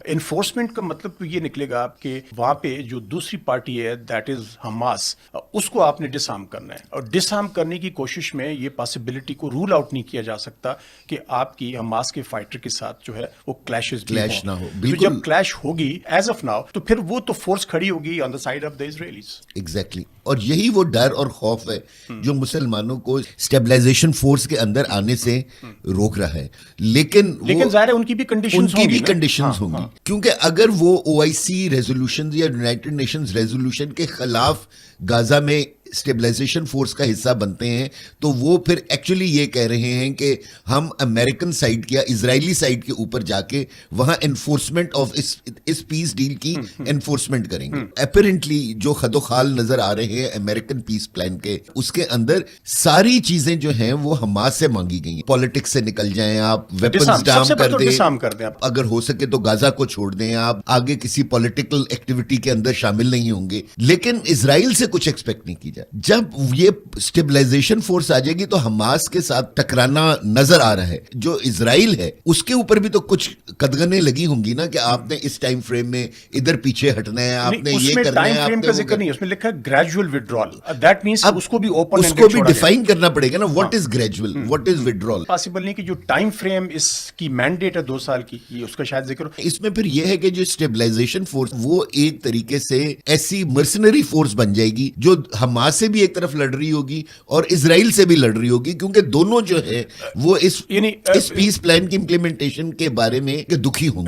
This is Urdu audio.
انفورسمنٹ کا مطلب تو یہ نکلے گا آپ کہ وہاں پہ جو دوسری پارٹی ہے دیٹ از حماس، اس کو آپ نے ڈس آرم کرنا ہے، اور ڈس آرم کرنے کی کوشش میں یہ پاسبلٹی کو رول آؤٹ نہیں کیا جا سکتا کہ آپ کی حماس کے فائٹر کے ساتھ جو ہے وہ کلیش نہ ہو. تو بالکل جب کلیش ہوگی ایز آف ناؤ تو پھر وہ تو فورس کھڑی ہوگی on the side of the Israelis. Exactly. اور یہی وہ ڈر اور خوف ہے جو مسلمانوں کو اسٹیبلائزیشن فورس کے اندر آنے سے روک رہا ہے. لیکن ظاہر ہے ان کی بھی کنڈیشنز ان کی بھی کنڈیشنز ہوں گی، کیونکہ اگر وہ OIC ریزولوشن یا یونائٹڈ نیشنز ریزولوشن کے خلاف غازہ میں اسٹیبلائزیشن فورس کا حصہ بنتے ہیں تو وہ پھر ایکچولی یہ کہہ رہے ہیں کہ ہم امریکن سائڈ یا اسرائیلی سائڈ کے اوپر جا کے وہاں انفورسمنٹ آف اس پیس ڈیل کی انفورسمنٹ کریں گے. اپیرنٹلی جو خد و خال نظر آ رہے ہیں امریکن پیس پلان کے، اس کے اندر ساری چیزیں جو ہیں وہ حماس سے مانگی گئی ہیں. پالیٹکس سے نکل جائیں آپ، ویپنز ڈام کر دیں، اگر ہو سکے تو غازہ کو چھوڑ دیں، آپ آگے کسی پولیٹیکل ایکٹیویٹی کے اندر شامل نہیں ہوں گے. لیکن اسرائیل سے کچھ ایکسپیکٹ نہیں کی جائے. جب یہ اسٹیبلائزیشن فورس آ جائے گی تو حماس کے ساتھ ٹکرانا نظر آ رہا ہے. جو اسرائیل ہے اس کے اوپر بھی تو کچھ قدغنیں لگی ہوں گی نا کہ آپ نے اس ٹائم فریم میں ادھر پیچھے ہٹنا ہے، آپ نے یہ کرنا ہے. ٹائم فریم کا ذکر نہیں، اس میں لکھا ہے گریجول ودرال. دیٹ مینس اس کو بھی اوپن اس کو بھی ڈیفائن کرنا پڑے گا نا، what is gradual, what is ودرال. Possible نہیں کہ جو ٹائم فریم اس کی مینڈیٹ ہے 2 سال کی، یہ اس کا شاید ذکر ہو. اس میں پھر یہ ہے کہ جو اسٹیبلائزیشن فورس وہ ایک طریقے سے ایسی مرسنری فورس بن جائے گی جو حماس سے بھی ایک طرف لڑ رہی ہوگی اور اسرائیل سے بھی لڑ رہی ہوگی، کیونکہ دونوں جو ہے وہ اس پیس پلان کی امپلیمنٹیشن کے بارے میں دکھی ہوں گے.